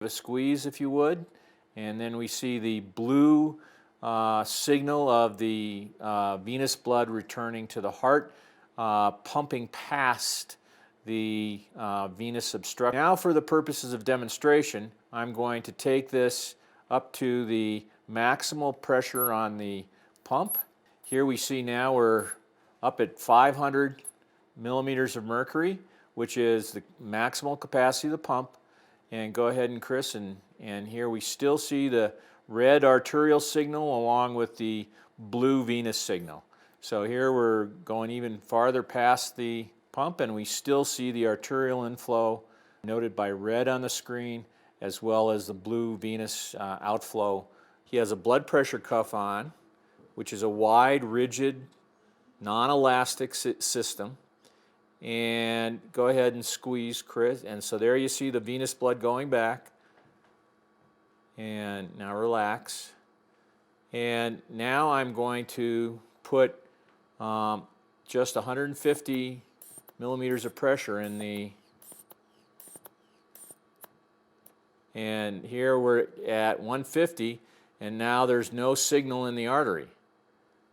a squeeze if you would, and then we see the blue signal of the venous blood returning to the heart, pumping past the venous obstruction. Now for the purposes of demonstration, I'm going to take this up to the maximal pressure on the pump. Here we see now we're up at 500 millimeters of mercury, which is the maximal capacity of the pump. And go ahead and Chris, and here we still see the red arterial signal along with the blue venous signal. So here we're going even farther past the pump, and we still see the arterial inflow noted by red on the screen, as well as the blue venous outflow. He has a blood pressure cuff on, which is a wide, rigid, non-elastic system. And go ahead and squeeze, Chris. And so there you see the venous blood going back. And now relax. And now I'm going to put just 150 millimeters of pressure in the, and here we're at 150, and now there's no signal in the artery.